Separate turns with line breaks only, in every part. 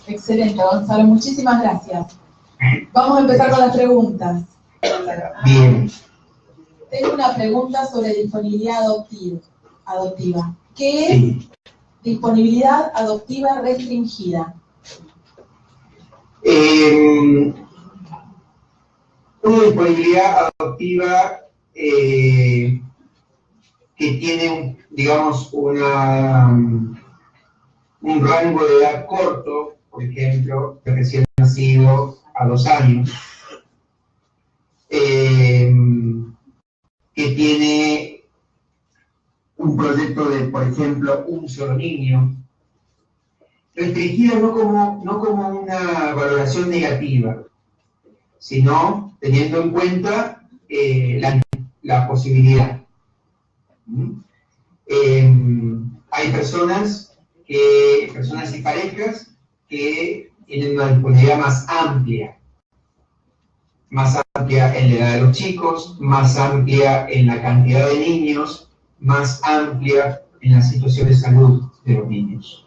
Excelente, Gonzalo, muchísimas gracias. Vamos a empezar con las preguntas.
Bien.
Tengo una pregunta sobre disponibilidad adoptiva. ¿Qué es disponibilidad adoptiva restringida?
Una disponibilidad adoptiva que tiene, digamos, un rango de edad corto, por ejemplo, de recién nacido a 2 años, que tiene un proyecto de, por ejemplo, un solo niño, restringida no como una valoración negativa, sino teniendo en cuenta la posibilidad. Hay personas y parejas que tienen una disponibilidad más amplia en la edad de los chicos, más amplia en la cantidad de niños, más amplia en la situación de salud de los niños.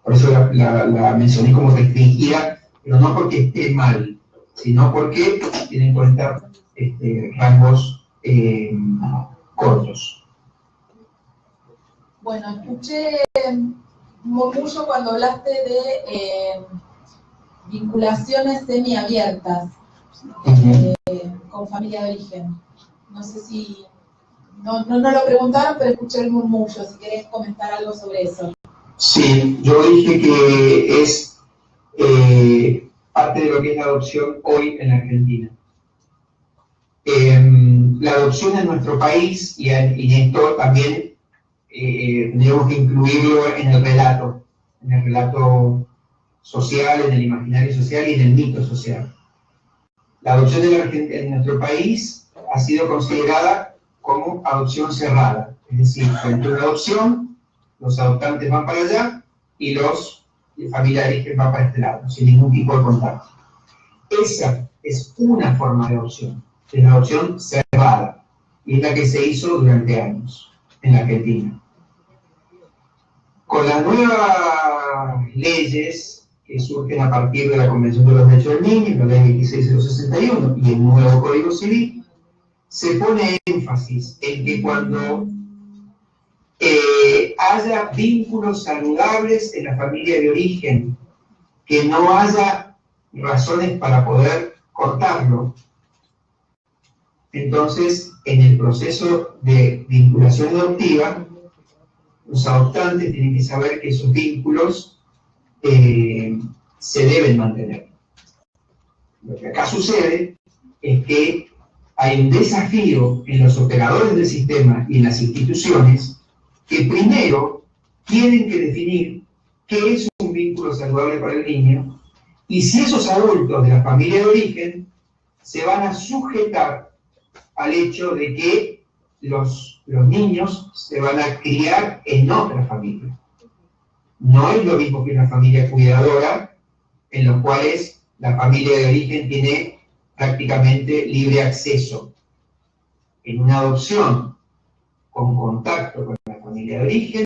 Por eso la mencioné como restringida, pero no porque esté mal, sino porque tienen en cuenta rangos cortos.
Bueno, escuché mucho cuando hablaste de vinculaciones semiabiertas con familia de origen. No sé si... No lo preguntaron, pero escuché el murmullo. Si querés comentar algo sobre eso.
Sí, yo dije que es parte de lo que es la adopción hoy en la Argentina. La adopción en nuestro país, y esto también tenemos que incluirlo en el relato social, en el imaginario social y en el mito social. La adopción en nuestro país ha sido considerada como adopción cerrada, es decir, dentro de la adopción, los adoptantes van para allá y los familia de origen van para este lado, sin ningún tipo de contacto. Esa es una forma de adopción, es la adopción cerrada, y es la que se hizo durante años en la Argentina. Con las nuevas leyes que surgen a partir de la Convención de los Derechos del Niño, la Ley 26.061 y el nuevo Código Civil, se pone énfasis en que cuando haya vínculos saludables en la familia de origen, que no haya razones para poder cortarlo, entonces en el proceso de vinculación adoptiva, los adoptantes tienen que saber que esos vínculos se deben mantener. Lo que acá sucede es que hay un desafío en los operadores del sistema y en las instituciones que primero tienen que definir qué es un vínculo saludable para el niño y si esos adultos de la familia de origen se van a sujetar al hecho de que los niños se van a criar en otra familia. No es lo mismo que una familia cuidadora, en los cuales la familia de origen tiene prácticamente libre acceso. En una adopción con contacto con la familia de origen,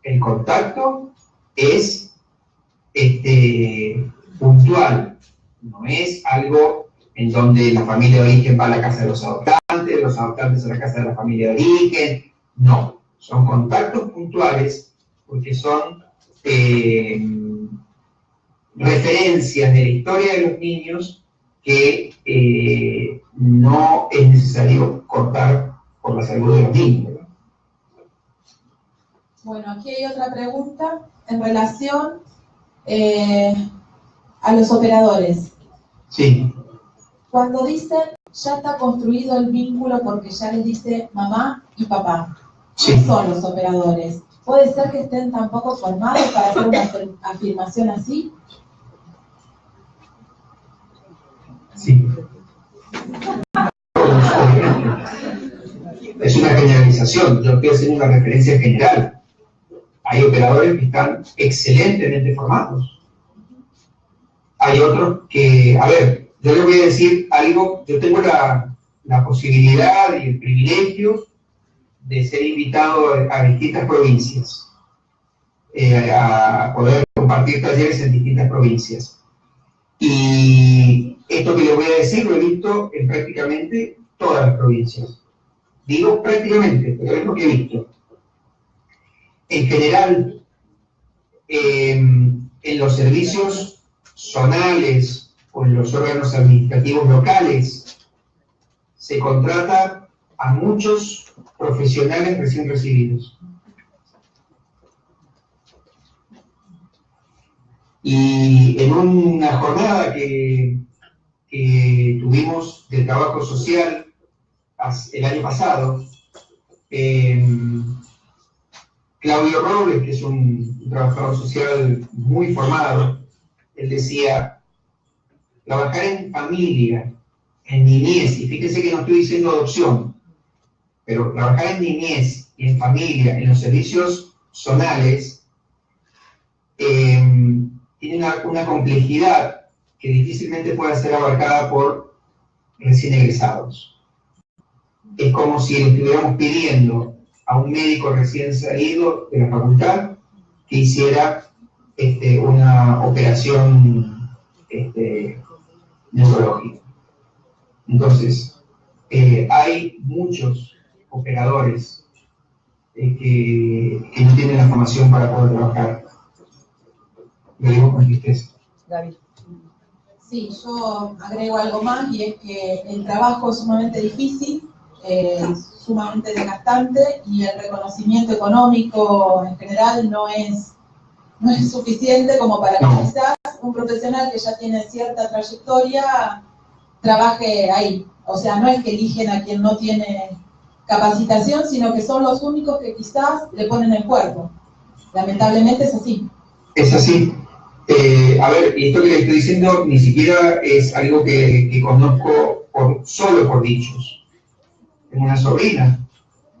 el contacto es puntual, no es algo en donde la familia de origen va a la casa de los adoptantes a la casa de la familia de origen, no, son contactos puntuales porque son referencias de la historia de los niños que no es necesario cortar por la salud de los niños.
Bueno, aquí hay otra pregunta en relación a los operadores.
Sí.
Cuando dicen ya está construido el vínculo porque ya les dice mamá y papá,
Sí.
¿qué son los operadores? ¿Puede ser que estén tan poco formados para hacer una afirmación así?
Sí. Es una generalización, yo estoy haciendo una referencia general. Hay operadores que están excelentemente formados. Hay otros que, a ver, yo les voy a decir algo, yo tengo la posibilidad y el privilegio de ser invitado a distintas provincias. a poder compartir talleres en distintas provincias. Y esto que les voy a decir lo he visto en prácticamente todas las provincias. Digo prácticamente, pero es lo que he visto. En general, en los servicios zonales o en los órganos administrativos locales, se contrata a muchos profesionales recién recibidos. Y en una jornada que tuvimos de trabajo social el año pasado, Claudio Robles, que es un trabajador social muy formado, él decía, trabajar en familia, en niñez, y fíjense que no estoy diciendo adopción, pero trabajar en niñez y en familia, en los servicios zonales, tiene una complejidad que difícilmente puede ser abarcada por recién egresados. Es como si le estuviéramos pidiendo a un médico recién salido de la facultad que hiciera una operación neurológica. Entonces, hay muchos operadores que no tienen la formación para poder trabajar. Lo digo con tristeza.
David.
Sí, yo agrego algo más, y es que el trabajo es sumamente difícil, sumamente desgastante, y el reconocimiento económico en general no es suficiente como para que quizás un profesional que ya tiene cierta trayectoria trabaje ahí. O sea, no es que eligen a quien no tiene capacitación, sino que son los únicos que quizás le ponen el cuerpo. Lamentablemente es así.
Es así. A ver, esto que le estoy diciendo ni siquiera es algo que conozco solo por dichos. Tengo una sobrina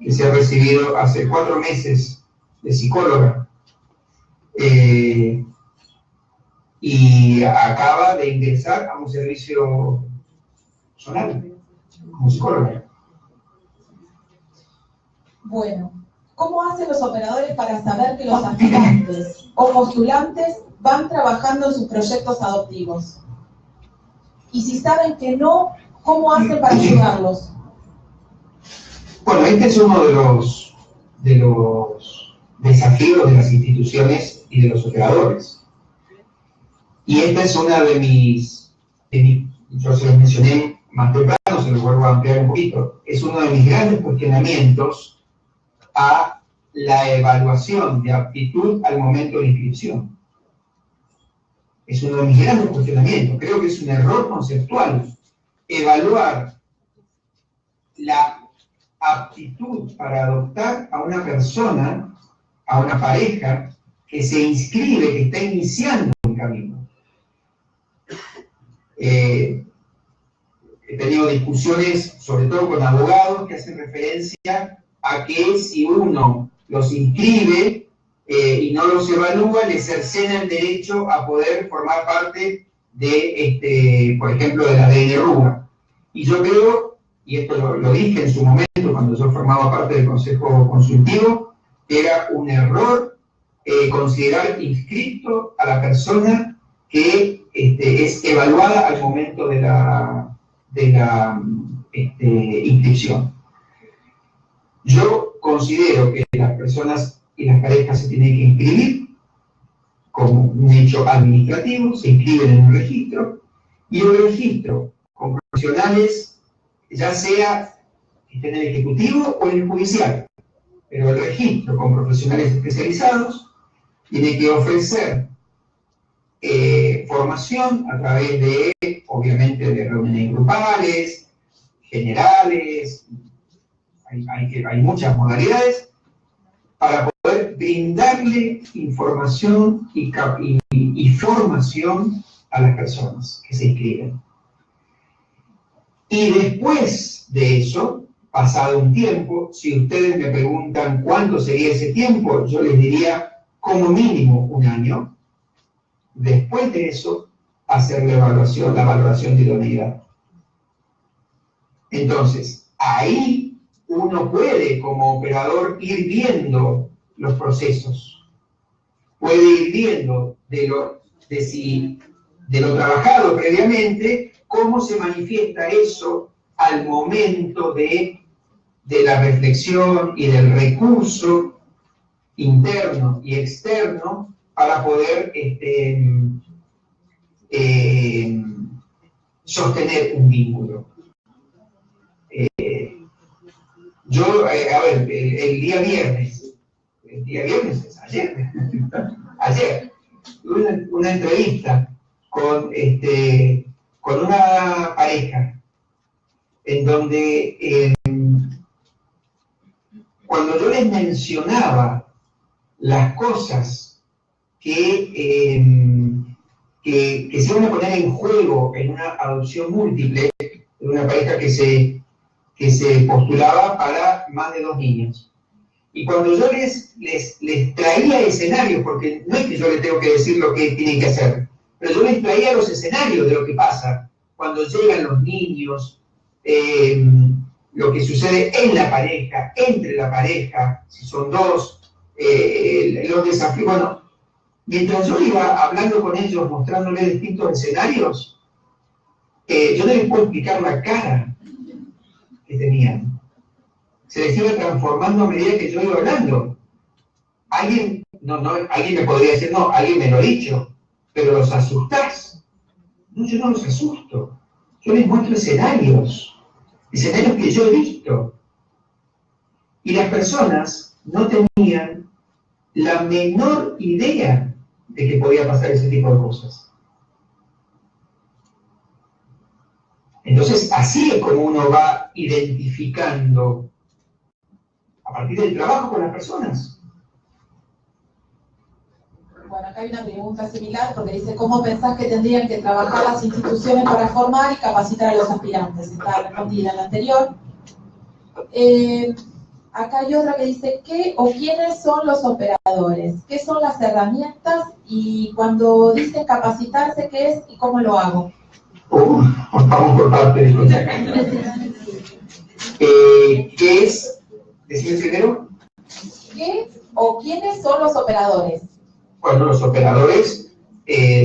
que se ha recibido hace 4 meses de psicóloga y acaba de ingresar a un servicio zonal como psicóloga.
Bueno, ¿cómo hacen los operadores para saber que los aspirantes o postulantes van trabajando en sus proyectos adoptivos? Y si saben que no, ¿cómo hacen para ayudarlos?
Bueno, este es uno de los desafíos de las instituciones y de los operadores. Y esta es una de mis, yo se los mencioné más temprano, se los vuelvo a ampliar un poquito, es uno de mis grandes cuestionamientos a la evaluación de aptitud al momento de inscripción. Es uno de mis grandes cuestionamientos. Creo que es un error conceptual evaluar la aptitud para adoptar a una persona, a una pareja que se inscribe, que está iniciando un camino. He tenido discusiones, sobre todo con abogados, que hacen referencia a que si uno los inscribe y no los evalúa, les cercena el derecho a poder formar parte de, por ejemplo, de la DNRUA. Y yo creo, y esto lo dije en su momento cuando yo formaba parte del Consejo Consultivo, que era un error considerar inscrito a la persona que es evaluada al momento de la inscripción. Yo considero que las personas y las parejas se tienen que inscribir como un hecho administrativo, se inscriben en un registro, y el registro con profesionales, ya sea que esté en el ejecutivo o en el judicial, pero el registro con profesionales especializados tiene que ofrecer formación a través de, obviamente, de reuniones grupales, generales, hay muchas modalidades, para poder brindarle información y formación a las personas que se inscriben. Y después de eso, pasado un tiempo, si ustedes me preguntan cuánto sería ese tiempo, yo les diría como mínimo 1 año. Después de eso, hacer la valoración de idoneidad. Entonces, ahí uno puede, como operador, ir viendo los procesos. puede ir viendo de lo trabajado previamente, cómo se manifiesta eso al momento de la reflexión y del recurso interno y externo para poder sostener un vínculo. Yo, a ver, el día viernes es ayer, tuve una entrevista con una pareja en donde cuando yo les mencionaba las cosas que se iban a poner en juego en una adopción múltiple, en una pareja que se postulaba para más de 2 niños. Y cuando yo les traía escenarios, porque no es que yo les tengo que decir lo que tienen que hacer, pero yo les traía los escenarios de lo que pasa cuando llegan los niños, lo que sucede en la pareja, entre la pareja, si son 2, los desafíos. Bueno, mientras yo iba hablando con ellos, mostrándoles distintos escenarios, yo no les puedo explicar la cara que tenían. Se les iba transformando a medida que yo iba hablando. Alguien me podría decir, no, alguien me lo ha dicho, pero los asustás. No, yo no los asusto. Yo les muestro escenarios que yo he visto. Y las personas no tenían la menor idea de que podía pasar ese tipo de cosas. Entonces, así es como uno va identificando a partir del trabajo con las personas.
Bueno, acá hay una pregunta similar porque dice, ¿cómo pensás que tendrían que trabajar las instituciones para formar y capacitar a los aspirantes? Está respondida en la anterior. Acá hay otra que dice, ¿qué o quiénes son los operadores? ¿Qué son las herramientas? Y cuando dicen capacitarse, ¿qué es y cómo lo hago?
Vamos por partes. ¿Qué es? ¿Decime primero?
¿Qué o quiénes son los operadores?
Bueno, los operadores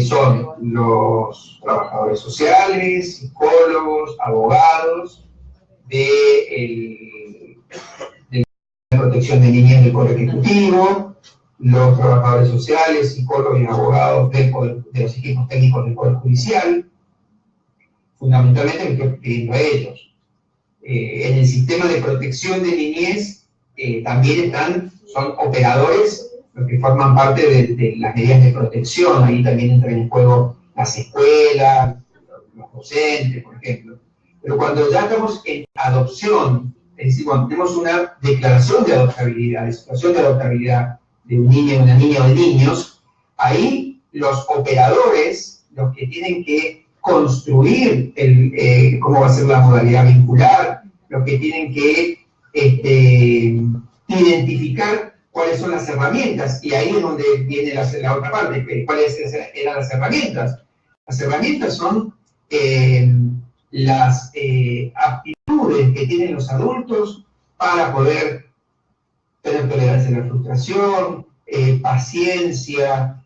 son los trabajadores sociales, psicólogos, abogados de la protección de niñez del Poder Ejecutivo, los trabajadores sociales, psicólogos y abogados de los equipos técnicos del Poder Judicial. Fundamentalmente me estoy refiriendo a ellos. En el sistema de protección de niñez también son operadores los que forman parte de las medidas de protección. Ahí también entran en juego las escuelas, los docentes, por ejemplo. Pero cuando ya estamos en adopción, es decir, cuando tenemos una declaración de adoptabilidad, de situación de adoptabilidad de un niño, una niña o de niños, ahí los operadores, los que tienen que construir cómo va a ser la modalidad vincular, los que tienen que identificar cuáles son las herramientas, y ahí es donde viene la otra parte, cuáles eran las herramientas. Las herramientas son las aptitudes que tienen los adultos para poder tener tolerancia a la frustración, paciencia,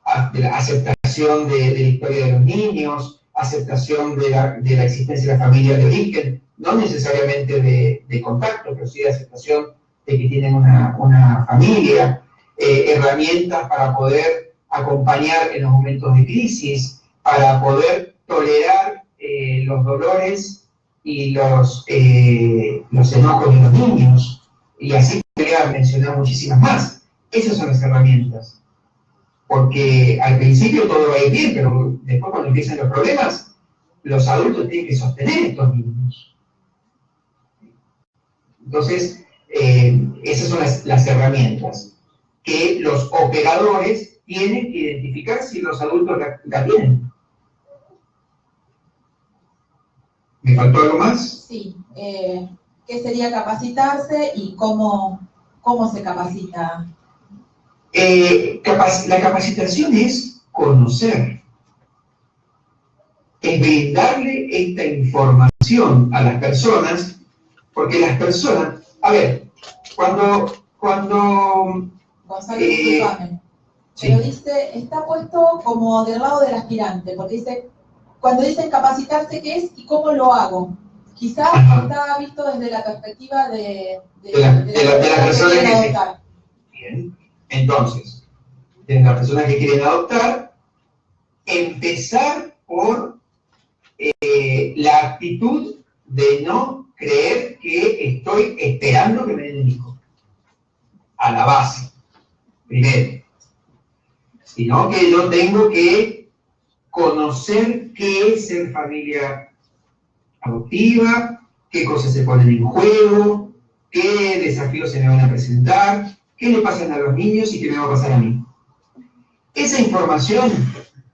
la aceptación de la historia de los niños, aceptación de la existencia de la familia de origen, no necesariamente de contacto, pero sí de aceptación de que tienen una familia, herramientas para poder acompañar en los momentos de crisis, para poder tolerar los dolores y los enojos de los niños, y así podría mencionar muchísimas más. Esas son las herramientas. Porque al principio todo va a ir bien, pero después cuando empiezan los problemas, los adultos tienen que sostener a estos niños. Entonces, esas son las herramientas que los operadores tienen que identificar si los adultos la tienen. ¿Me faltó algo más?
Sí. ¿Qué sería capacitarse y cómo se capacita?
La capacitación es conocer, es brindarle esta información a las personas, porque las personas, a ver, cuando Cuando...
Gonzalo, disculpame.
Sí.
Pero dice, está puesto como del lado del aspirante, porque dice, cuando dicen capacitarse, ¿qué es y cómo lo hago? Quizás está visto desde la perspectiva de la persona que quiere adoptar.
Bien. Entonces, de las personas que quieren adoptar, empezar por la actitud de no creer que estoy esperando que me den un hijo. A la base, primero. Sino que yo tengo que conocer qué es ser familia adoptiva, qué cosas se ponen en juego, qué desafíos se me van a presentar, qué le pasan a los niños y qué me va a pasar a mí. Esa información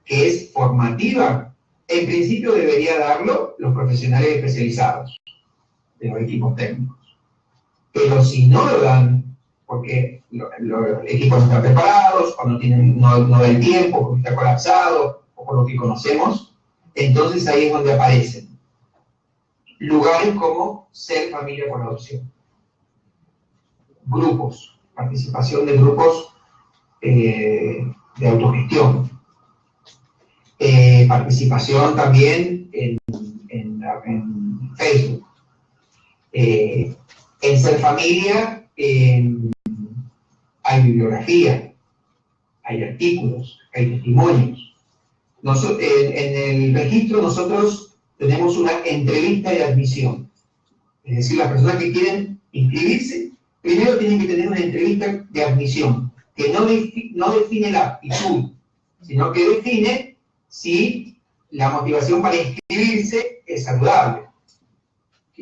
que es formativa, en principio debería darlo los profesionales especializados de los equipos técnicos. Pero si no lo dan, porque los equipos no están preparados, o no da el tiempo, porque está colapsado, o por lo que conocemos, entonces ahí es donde aparecen lugares como Ser Familia por Adopción. Grupos, participación de grupos de autogestión. Participación también en Facebook. En Ser Familia hay bibliografía, hay artículos, hay testimonios. En el registro nosotros tenemos una entrevista de admisión. Es decir, las personas que quieren inscribirse, primero tienen que tener una entrevista de admisión, que no define la aptitud, sino que define si la motivación para inscribirse es saludable.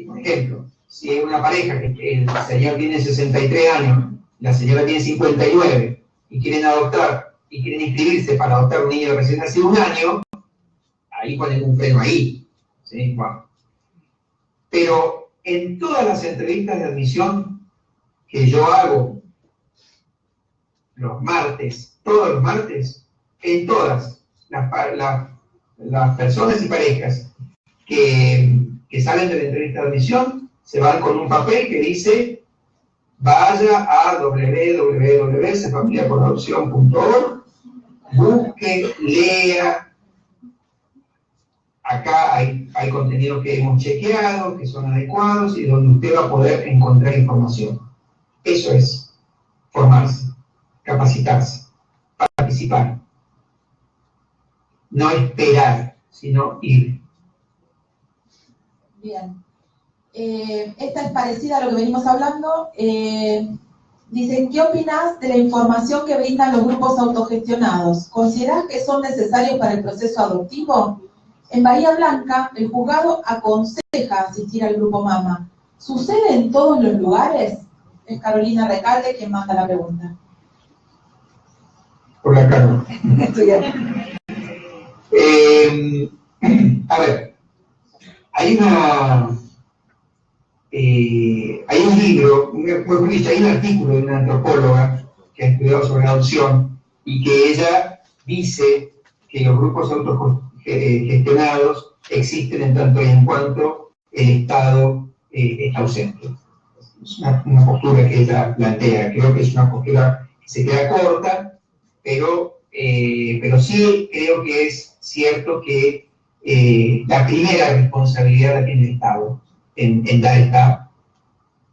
Por ejemplo, si es una pareja que el señor tiene 63 años, la señora tiene 59, y quieren adoptar, y quieren inscribirse para adoptar un niño de recién nacido 1 año, ahí ponen un freno ahí. ¿Sí? Bueno. Pero en todas las entrevistas de admisión que yo hago los martes, todos los martes, en todas las personas y parejas que salen de la entrevista de admisión se van con un papel que dice: vaya a www.sefamiliaporadopcion.org, busque, lea. Acá hay contenidos que hemos chequeado, que son adecuados y donde usted va a poder encontrar información. Eso es formarse, capacitarse, participar. No esperar, sino ir.
Bien. Esta es parecida a lo que venimos hablando. Dicen, ¿qué opinas de la información que brindan los grupos autogestionados? ¿Consideras que son necesarios para el proceso adoptivo? En Bahía Blanca, el juzgado aconseja asistir al grupo Mama. ¿Sucede en todos los lugares? Es Carolina Recalde quien manda la pregunta.
Hola, Carlos. A ver, hay un libro, mejor dicho, hay un artículo de una antropóloga que ha estudiado sobre la adopción y que ella dice que los grupos autogestionados existen en tanto y en cuanto el Estado está ausente. Es una postura que ella plantea. Creo que es una postura que se queda corta, pero sí creo que es cierto que la primera responsabilidad la tiene el Estado en dar esta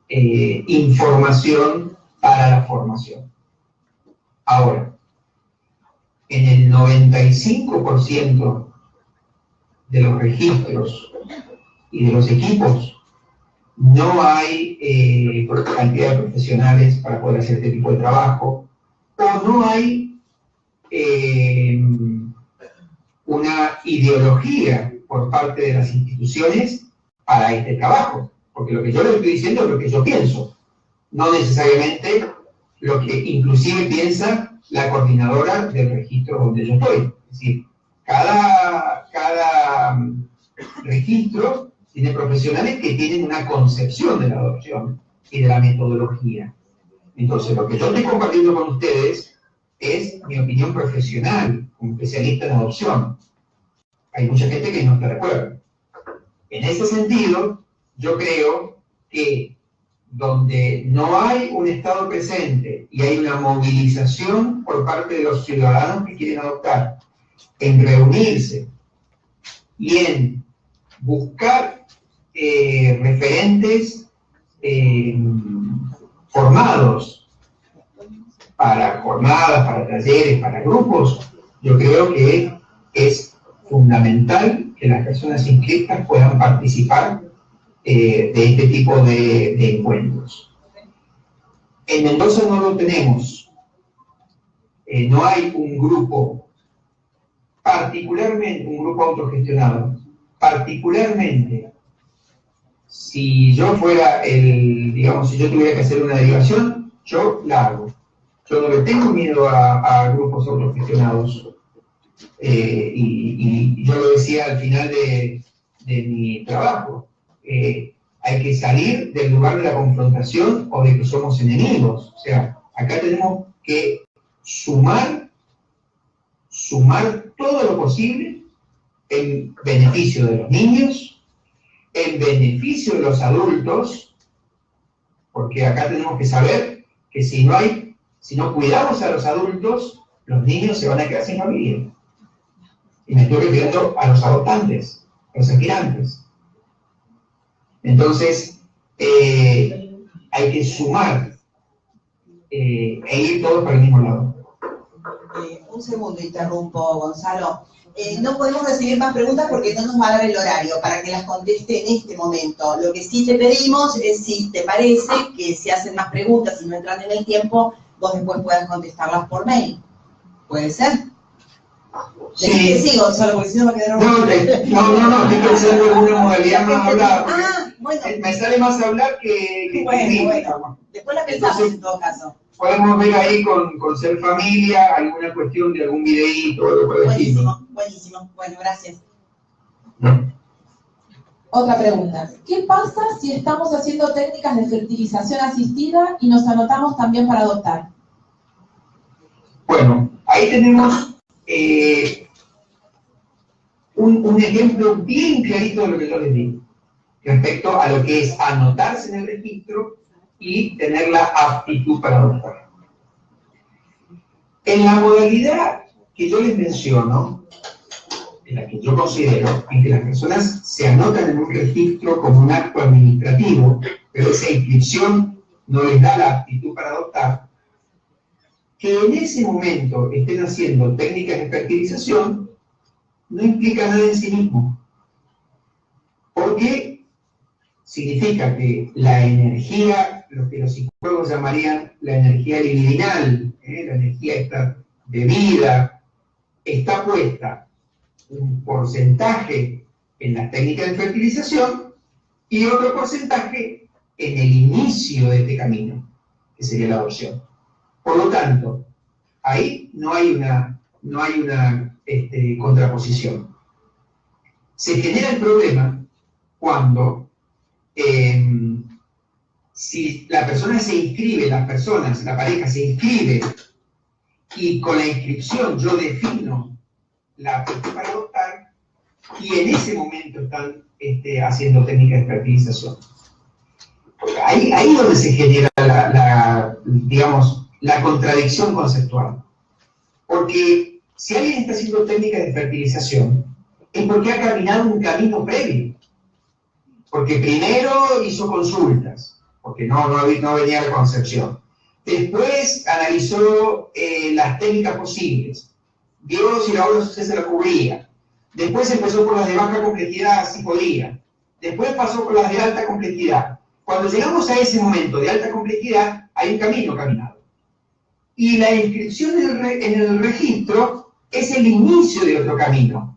información para la formación. Ahora, en el 95% de los registros y de los equipos no hay cantidad de profesionales para poder hacer este tipo de trabajo, o no hay una ideología por parte de las instituciones para este trabajo, porque lo que yo le estoy diciendo es lo que yo pienso, no necesariamente lo que inclusive piensa la coordinadora del registro donde yo estoy. Es decir, cada registro tiene profesionales que tienen una concepción de la adopción y de la metodología. Entonces, lo que yo estoy compartiendo con ustedes es mi opinión profesional como especialista en adopción. Hay mucha gente que no está de acuerdo. En ese sentido, yo creo que donde no hay un Estado presente y hay una movilización por parte de los ciudadanos que quieren adoptar, en reunirse y en buscar referentes formados para jornadas, para talleres, para grupos, yo creo que es fundamental que las personas inscritas puedan participar de este tipo de encuentros. En Mendoza no lo tenemos. No hay un grupo, particularmente un grupo autogestionado. Particularmente, si yo fuera digamos, si yo tuviera que hacer una derivación, yo la hago. Yo no le tengo miedo a grupos autogestionados. Y yo lo decía al final de mi trabajo. Hay que salir del lugar de la confrontación o de que somos enemigos. O sea, acá tenemos que sumar todo lo posible en beneficio de los niños, en beneficio de los adultos, porque acá tenemos que saber que si no cuidamos a los adultos, los niños se van a quedar sin familia. Y me estoy refiriendo a los adoptantes, a los aspirantes. Entonces, hay que sumar e ir todos para el mismo lado.
Un segundo, interrumpo, Gonzalo. No podemos recibir más preguntas porque no nos va a dar el horario para que las conteste en este momento. Lo que sí te pedimos es, si te parece, que si hacen más preguntas y no entran en el tiempo, vos después puedas contestarlas por mail. ¿Puede ser?
Sí.
Sí, Gonzalo, porque si no va a quedar...
No, estoy pensando en una modalidad más hablada.
Bueno.
Me sale más hablar que
Bueno. Después la pensamos. Entonces, en todo caso.
Podemos ver ahí con Ser Familia alguna cuestión de algún videíto o algo por el estilo.
Buenísimo. Bueno, gracias.
Otra pregunta. ¿Qué pasa si estamos haciendo técnicas de fertilización asistida y nos anotamos también para adoptar?
Bueno, ahí tenemos un ejemplo bien clarito de lo que yo les digo respecto a lo que es anotarse en el registro y tener la aptitud para adoptar. En la modalidad que yo les menciono, en la que yo considero en que las personas se anotan en un registro como un acto administrativo, pero esa inscripción no les da la aptitud para adoptar, que en ese momento estén haciendo técnicas de fertilización no implica nada en sí mismo. Porque significa que la energía, lo que los psicólogos llamarían la energía libidinal, la energía esta de vida, está puesta un porcentaje en las técnicas de fertilización y otro porcentaje en el inicio de este camino, que sería la adopción. Por lo tanto, ahí no hay una contraposición. Se genera el problema cuando si la persona se inscribe, la pareja se inscribe y con la inscripción yo defino la aptitud para adoptar y en ese momento están haciendo técnicas de fertilización. Ahí es donde se genera la contradicción conceptual. Porque si alguien está haciendo técnicas de fertilización, es porque ha caminado un camino previo. Porque primero hizo consultas, porque no venía la concepción. Después analizó las técnicas posibles, vio si la obra social se la cubría. Después empezó por las de baja complejidad, si podía. Después pasó por las de alta complejidad. Cuando llegamos a ese momento de alta complejidad, hay un camino caminado. Y la inscripción en el registro es el inicio de otro camino.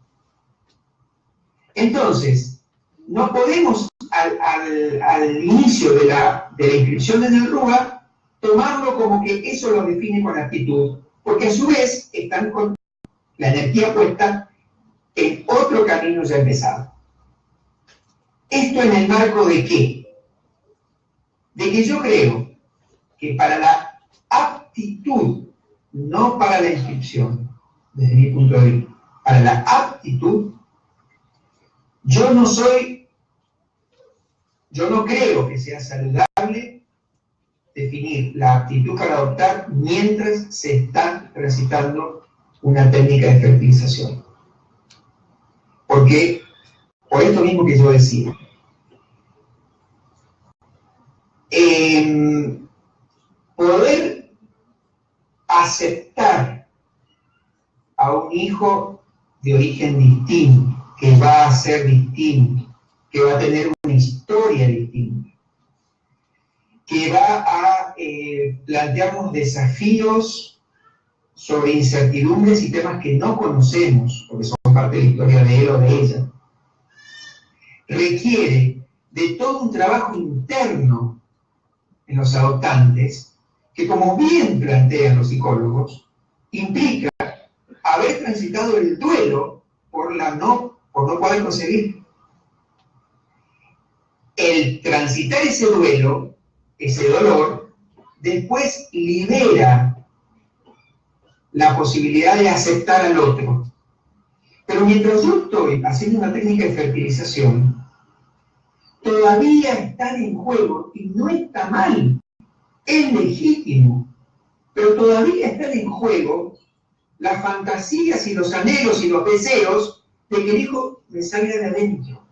Entonces, no podemos al inicio de la inscripción en el RUA tomarlo como que eso lo define con aptitud, porque a su vez están con la energía puesta en otro camino ya empezado. ¿Esto en el marco de qué? De que yo creo que para la aptitud, no para la inscripción, desde mi punto de vista, para la aptitud, yo no creo que sea saludable definir la aptitud para adoptar mientras se está transitando una técnica de fertilización. Porque, por esto mismo que yo decía, poder aceptar a un hijo de origen distinto, que va a ser distinto, que va a tener una historia distinta, que va a plantearnos desafíos sobre incertidumbres y temas que no conocemos, porque son parte de la historia de él o de ella, requiere de todo un trabajo interno en los adoptantes, que como bien plantean los psicólogos, implica haber transitado el duelo por no poder concebir. El transitar ese duelo, ese dolor, después libera la posibilidad de aceptar al otro. Pero mientras yo estoy haciendo una técnica de fertilización, todavía están en juego, y no está mal, es legítimo, pero todavía están en juego las fantasías y los anhelos y los deseos de que el hijo me salga de adentro.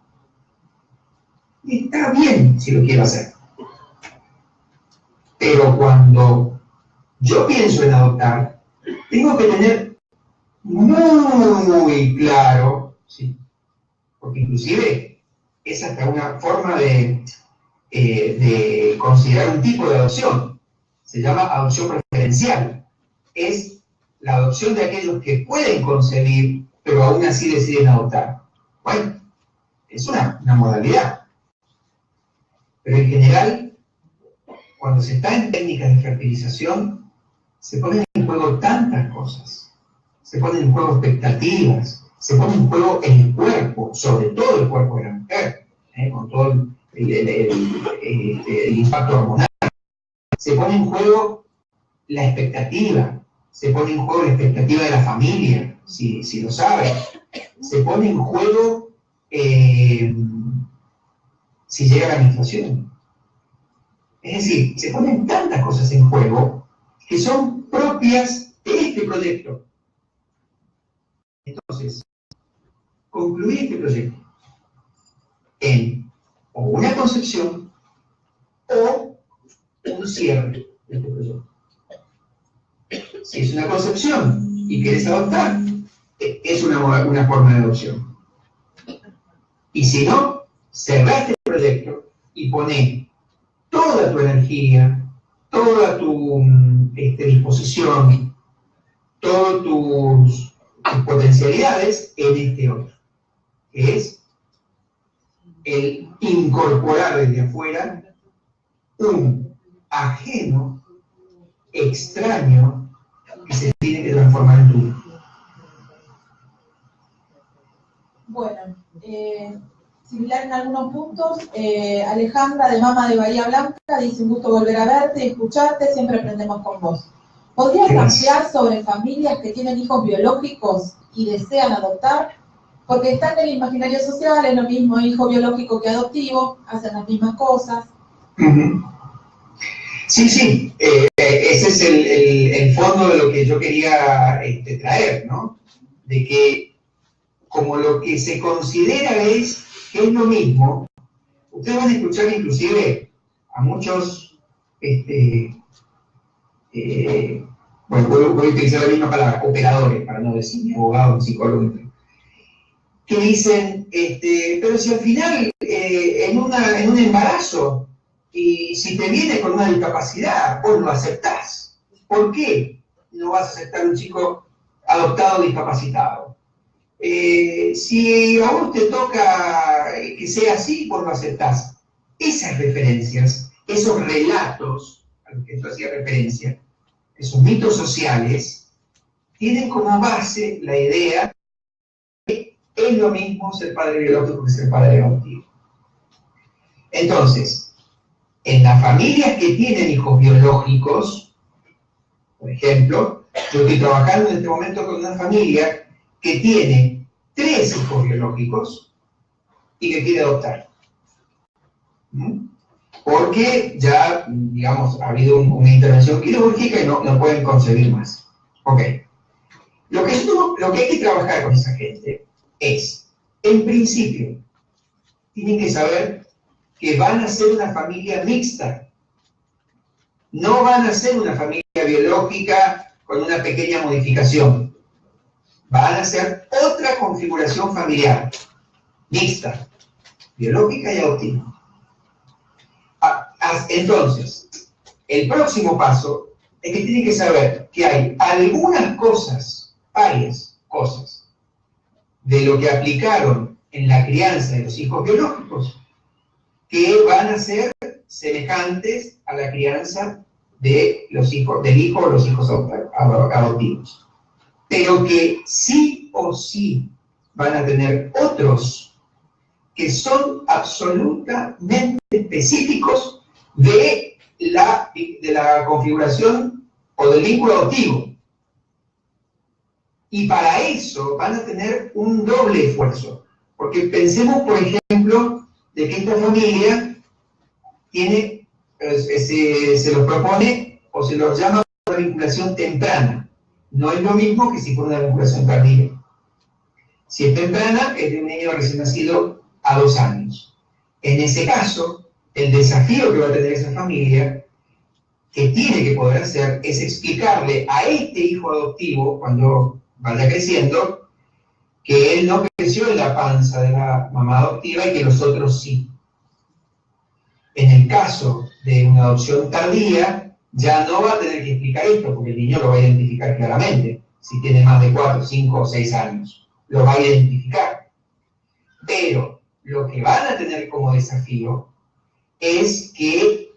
Y está bien si lo quiero hacer. Pero cuando yo pienso en adoptar, tengo que tener muy claro, ¿sí? Porque inclusive es hasta una forma de considerar un tipo de adopción. Se llama adopción preferencial. Es la adopción de aquellos que pueden concebir, pero aún así deciden adoptar. Bueno, es una modalidad. Pero en general, cuando se está en técnicas de fertilización, se ponen en juego tantas cosas. Se ponen en juego expectativas, se pone en juego el cuerpo, sobre todo el cuerpo de la mujer, con todo el impacto hormonal. Se pone en juego la expectativa, se pone en juego la expectativa de la familia, si lo sabe. Se pone en juego si llega la menstruación. Es decir, se ponen tantas cosas en juego que son propias de este proyecto. Entonces, concluir este proyecto en o una concepción o un cierre de este proyecto. Si es una concepción y quieres adoptar, es una forma de adopción. Y si no, cerraste el proyecto y poné toda tu energía, toda tu disposición, todas tus potencialidades en este otro, que es el incorporar desde afuera un ajeno, extraño, que se tiene que transformar en tuyo.
Bueno, similar en algunos puntos, Alejandra de Mama de Bahía Blanca dice: un gusto volver a verte y escucharte, siempre aprendemos con vos. ¿Podrías ampliar sobre familias que tienen hijos biológicos y desean adoptar? Porque está en el imaginario social, es lo mismo hijo biológico que adoptivo, hacen las mismas cosas.
Sí, ese es el fondo de lo que yo quería traer, ¿no? De que como lo que se considera es que es lo mismo, ustedes van a escuchar inclusive a muchos, bueno, voy a utilizar la misma palabra, operadores, para no decir ni abogado, ni psicólogo, que dicen, pero si al final en un embarazo, y si te viene con una discapacidad, vos lo aceptás. ¿Por qué no vas a aceptar un chico adoptado discapacitado? Si a vos te toca que sea así, vos lo aceptás. Esas referencias, esos relatos a los que yo hacía referencia, esos mitos sociales, tienen como base la idea de que es lo mismo ser padre biológico que ser padre adoptivo. Entonces, en las familias que tienen hijos biológicos, por ejemplo, yo estoy trabajando en este momento con una familia que tiene 3 hijos biológicos y que quiere adoptar. porque ya, digamos, ha habido una intervención quirúrgica y no pueden concebir más. Ok. Lo que hay que trabajar con esa gente es, en principio, tienen que saber que van a ser una familia mixta. No van a ser una familia biológica con una pequeña modificación. Van a ser otra configuración familiar, mixta, biológica y adoptiva. Entonces, el próximo paso es que tienen que saber que hay algunas cosas, varias cosas, de lo que aplicaron en la crianza de los hijos biológicos, que van a ser semejantes a la crianza de los hijos, del hijo o los hijos adoptivos. Pero que sí o sí van a tener otros que son absolutamente específicos de la configuración o del vínculo adoptivo. Y para eso van a tener un doble esfuerzo. Porque pensemos, por ejemplo, de que esta familia tiene, se los propone o se los llama una vinculación temprana. No es lo mismo que si fuera una vinculación tardía. Si es temprana, es de un niño recién nacido a 2 años. En ese caso, el desafío que va a tener esa familia, que tiene que poder hacer, es explicarle a este hijo adoptivo, cuando vaya creciendo, que él no creció en la panza de la mamá adoptiva y que los otros sí. En el caso de una adopción tardía, ya no va a tener que explicar esto, porque el niño lo va a identificar claramente, si tiene más de 4, 5 o 6 años. Lo va a identificar. Pero lo que van a tener como desafío es que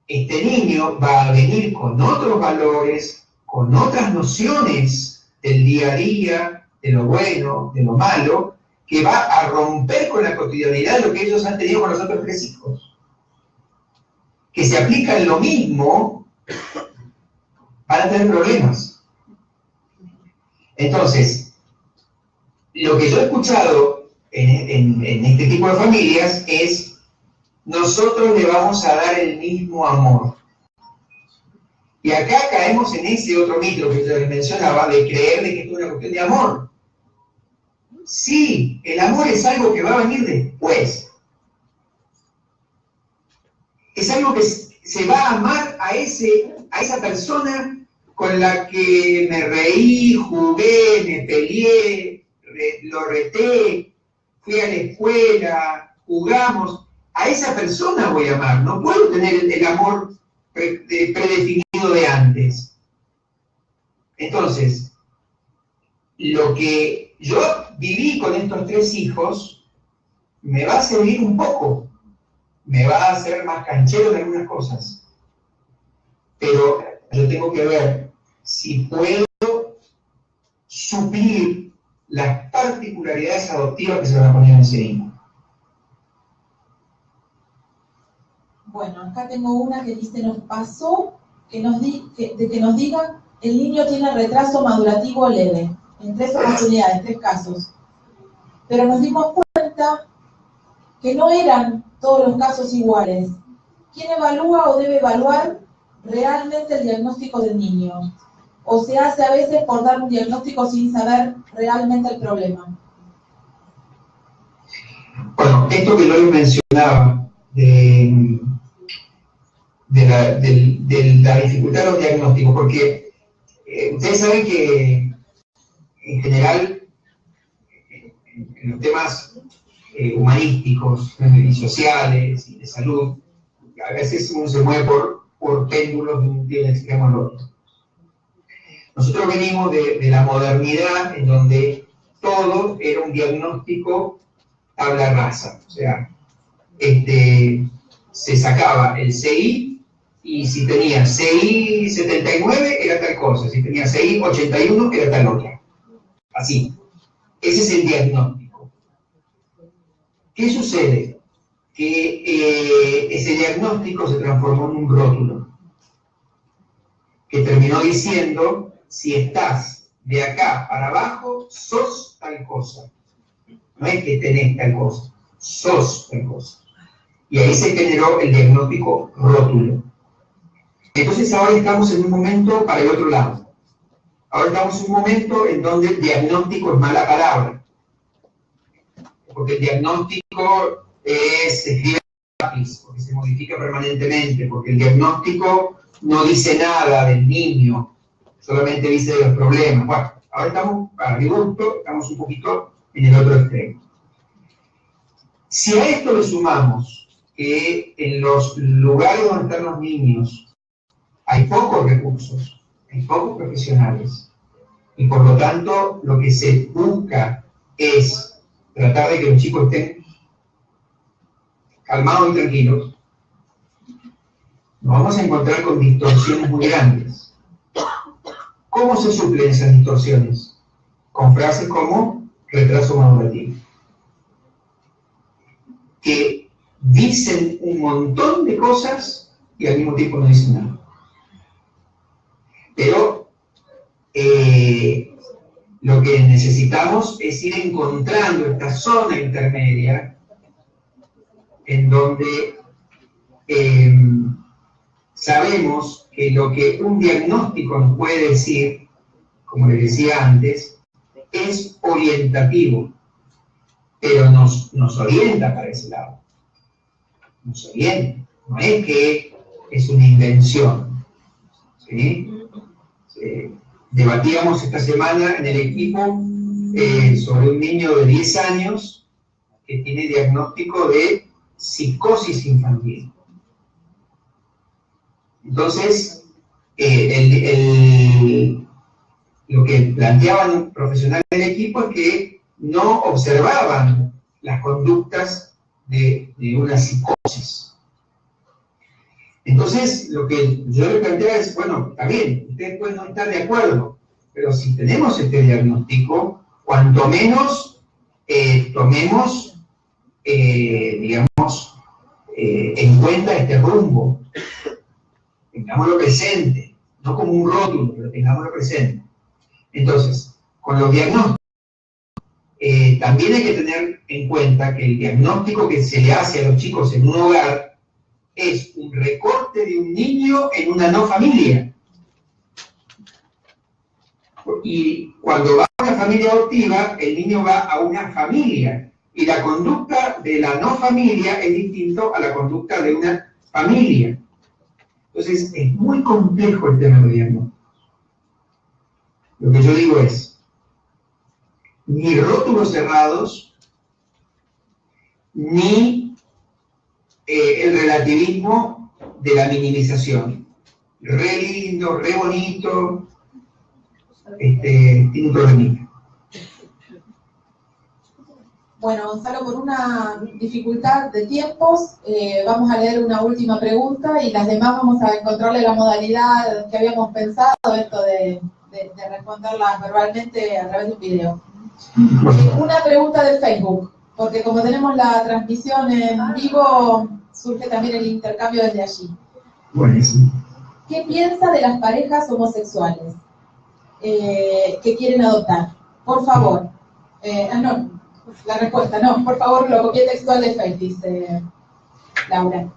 este niño va a venir con otros valores, con otras nociones del día a día, de lo bueno, de lo malo, que va a romper con la cotidianidad de lo que ellos han tenido con los otros 3 hijos. Que se aplican lo mismo, van a tener problemas. Entonces, lo que yo he escuchado en este tipo de familias es: nosotros le vamos a dar el mismo amor. Y acá caemos en ese otro mito que yo les mencionaba, de creer de que esto es una cuestión de amor. Sí, el amor es algo que va a venir después. Es algo que se va a amar a esa persona con la que me reí, jugué, me peleé, lo reté, fui a la escuela, jugamos. A esa persona voy a amar. No puedo tener el amor predefinido de antes. Entonces, lo que yo viví con estos 3 hijos me va a servir un poco. Me va a hacer más canchero en algunas cosas. Pero yo tengo que ver si puedo suplir las particularidades adoptivas que se van a poner en ese hijo.
Bueno, acá tengo una que dice: nos pasó que nos diga el niño tiene retraso madurativo leve, en 3 oportunidades, 3 casos. Pero nos dimos cuenta que no eran todos los casos iguales. ¿Quién evalúa o debe evaluar realmente el diagnóstico del niño? ¿O se hace a veces por dar un diagnóstico sin saber realmente el problema?
Bueno, esto que yo les mencionaba de la dificultad de los diagnósticos, porque ustedes saben que en general en los temas humanísticos y sociales y de salud, a veces uno se mueve por péndulos de un extremo al otro. Nosotros venimos de la modernidad, en donde todo era un diagnóstico tabla rasa, o sea, se sacaba el CI, y si tenía CI 79 era tal cosa, si tenía CI 81 era tal otra. Así. Ese es el diagnóstico. ¿Qué sucede? Que ese diagnóstico se transformó en un rótulo, que terminó diciendo: si estás de acá para abajo, sos tal cosa. No es que tenés tal cosa, sos tal cosa. Y ahí se generó el diagnóstico rótulo. Entonces ahora estamos en un momento para el otro lado. Ahora estamos en un momento en donde el diagnóstico es mala palabra. Porque el diagnóstico se escribe en lápiz, porque se modifica permanentemente, porque el diagnóstico no dice nada del niño, solamente dice de los problemas. Bueno, ahora estamos, para mi gusto, estamos un poquito en el otro extremo. Si a esto le sumamos que en los lugares donde están los niños hay pocos recursos, hay pocos profesionales, y por lo tanto lo que se busca es tratar de que los chicos estén calmados y tranquilos, nos vamos a encontrar con distorsiones muy grandes. ¿Cómo se suplen esas distorsiones? Con frases como retraso madurativo, que dicen un montón de cosas y al mismo tiempo no dicen nada. Pero lo que necesitamos es ir encontrando esta zona intermedia en donde sabemos que lo que un diagnóstico nos puede decir, como les decía antes, es orientativo, pero nos orienta para ese lado. Nos orienta, no es que es una invención. ¿Sí? Debatíamos esta semana en el equipo sobre un niño de 10 años que tiene diagnóstico de psicosis infantil. Entonces, lo que planteaban profesionales del equipo es que no observaban las conductas de una psicosis. Entonces, lo que yo le planteaba es, bueno, está bien, ustedes pueden no estar de acuerdo, pero si tenemos este diagnóstico, cuanto menos tomemos, digamos, en cuenta este rumbo. Tengámoslo presente, no como un rótulo, pero tengámoslo presente. Entonces, con los diagnósticos, también hay que tener en cuenta que el diagnóstico que se le hace a los chicos en un hogar es un recorte de un niño en una no familia. Y cuando va a una familia adoptiva, el niño va a una familia. Y la conducta de la no familia es distinto a la conducta de una familia. Entonces, es muy complejo el tema del diagnóstico. Lo que yo digo es, ni rótulos cerrados, ni el relativismo de la minimización. Re lindo, re bonito, tiene un problemita.
Bueno, Gonzalo, por una dificultad de tiempos, vamos a leer una última pregunta y las demás vamos a encontrarle la modalidad que habíamos pensado, esto de responderlas verbalmente a través de un video. Una pregunta de Facebook, porque como tenemos la transmisión en vivo, surge también el intercambio desde allí.
Buenísimo.
¿Qué piensa de las parejas homosexuales que quieren adoptar? Por favor. No, la respuesta, no, por favor, lo copié textual de Facebook, dice Laura.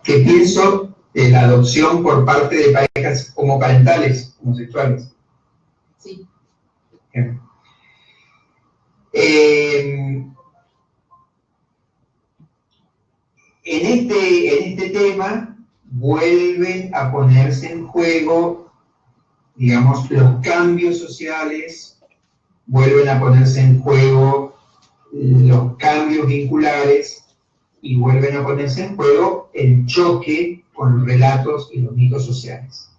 ¿Qué pienso de la adopción por parte de parejas homoparentales, homosexuales?
Sí.
En este tema vuelven a ponerse en juego, digamos, los cambios sociales, vuelven a ponerse en juego los cambios vinculares y vuelven a ponerse en juego el choque con los relatos y los mitos sociales.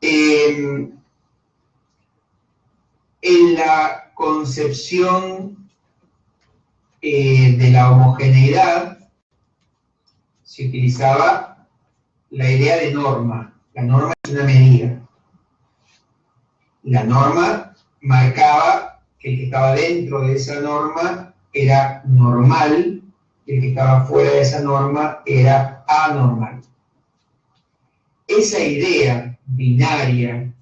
En la concepción de la homogeneidad se utilizaba la idea de norma. La norma es una medida. La norma marcaba que el que estaba dentro de esa norma era normal, y el que estaba fuera de esa norma era anormal. Esa idea binaria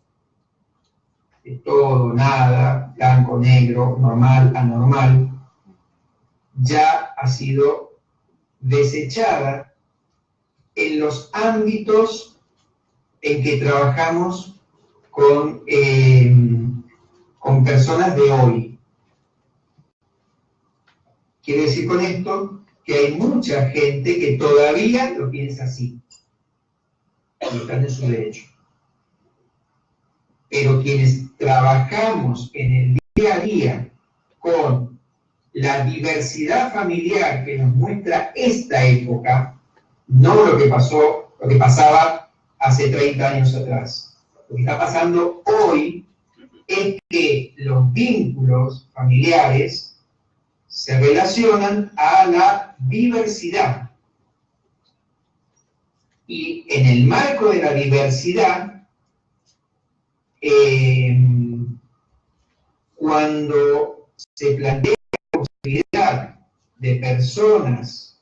de todo, nada, blanco, negro, normal, anormal, ya ha sido desechada en los ámbitos en que trabajamos con personas de hoy. Quiero decir con esto que hay mucha gente que todavía lo piensa así, y están en su derecho. Pero quienes trabajamos en el día a día con la diversidad familiar que nos muestra esta época, no lo que pasaba hace 30 años atrás. Lo que está pasando hoy es que los vínculos familiares se relacionan a la diversidad. Y en el marco de la diversidad, cuando se plantea la posibilidad de personas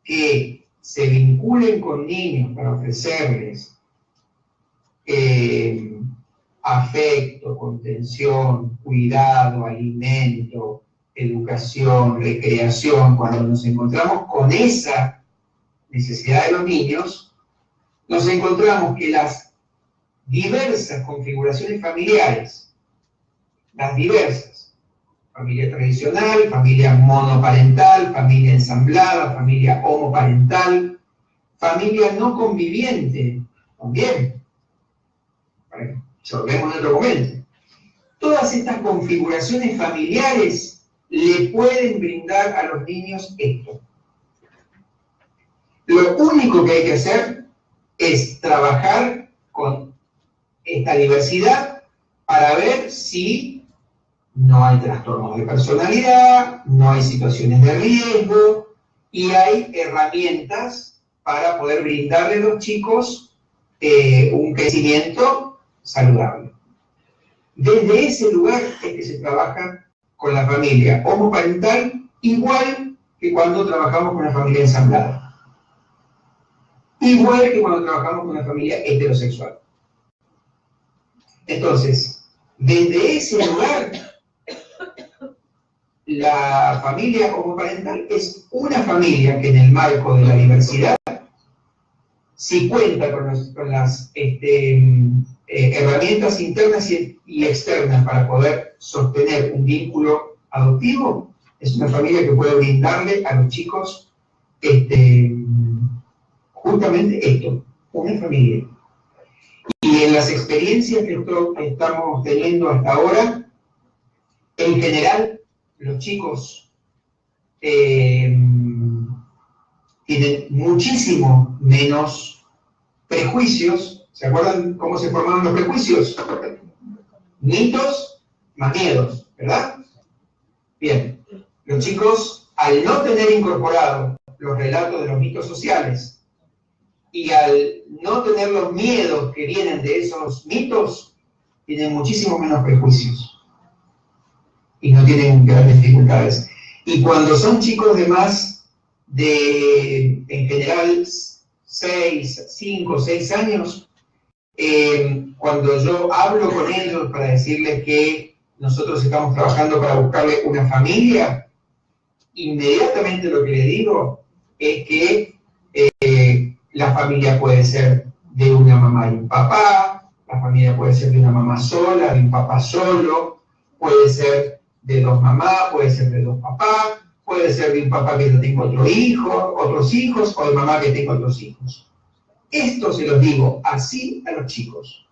que se vinculen con niños para ofrecerles afecto, contención, cuidado, alimento, educación, recreación, cuando nos encontramos con esa necesidad de los niños, nos encontramos que las diversas configuraciones familiares, las diversas, familia tradicional, familia monoparental, familia ensamblada, familia homoparental, familia no conviviente, también, para que charlemos en otro momento. Todas estas configuraciones familiares le pueden brindar a los niños esto. Lo único que hay que hacer es trabajar con esta diversidad para ver si no hay trastornos de personalidad, no hay situaciones de riesgo y hay herramientas para poder brindarle a los chicos un crecimiento saludable. Desde ese lugar es que se trabaja con la familia homoparental, igual que cuando trabajamos con la familia ensamblada. Igual que cuando trabajamos con una familia heterosexual. Entonces, desde ese lugar, la familia homoparental es una familia que en el marco de la diversidad, si cuenta con las herramientas internas y externas para poder sostener un vínculo adoptivo, es una familia que puede brindarle a los chicos justamente esto, una familia. Y en las experiencias que estamos teniendo hasta ahora, en general, los chicos tienen muchísimo menos prejuicios. ¿Se acuerdan cómo se formaron los prejuicios? Mitos más miedos, ¿verdad? Bien, los chicos, al no tener incorporado los relatos de los mitos sociales, y al no tener los miedos que vienen de esos mitos, tienen muchísimo menos prejuicios. Y no tienen grandes dificultades. Y cuando son chicos de más de, en general, 5 o 6 años, cuando yo hablo con ellos para decirles que nosotros estamos trabajando para buscarle una familia, inmediatamente lo que le digo es que la familia puede ser de una mamá y un papá, la familia puede ser de una mamá sola, de un papá solo, puede ser de 2 mamás, puede ser de 2 papás, puede ser de un papá que no tenga otros hijos, o de mamá que tenga otros hijos. Esto se los digo así a los chicos.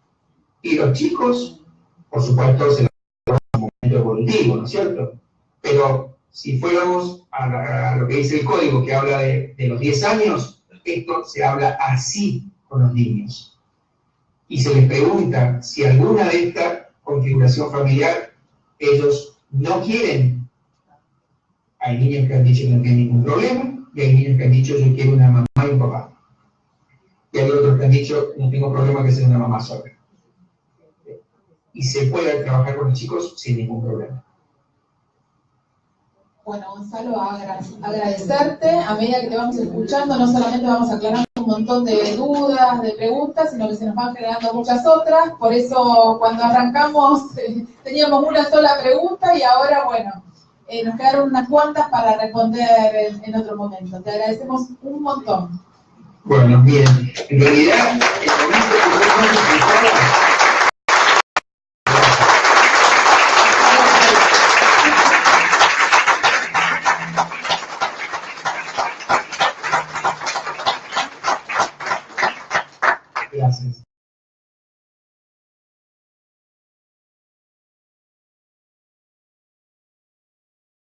Y los chicos, por supuesto, se los digo en un momento evolutivo, ¿no es cierto? Pero si fuéramos a lo que dice el código, que habla de los 10 años, esto se habla así con los niños. Y se les pregunta si alguna de esta configuración familiar ellos no quieren. Hay niños que han dicho que no tienen ningún problema, y hay niños que han dicho yo quiero una mamá y un papá. Y hay otros que han dicho no tengo problema que sea una mamá sola. Y se puede trabajar con los chicos sin ningún problema.
Bueno, Gonzalo, agradecerte. A medida que te vamos escuchando, no solamente vamos aclarando un montón de dudas, de preguntas, sino que se nos van generando muchas otras. Por eso, cuando arrancamos, teníamos una sola pregunta y ahora, bueno, nos quedaron unas cuantas para responder en otro momento. Te agradecemos un montón.
Bueno, bien. En realidad, el momento que vos necesitabas. Gracias.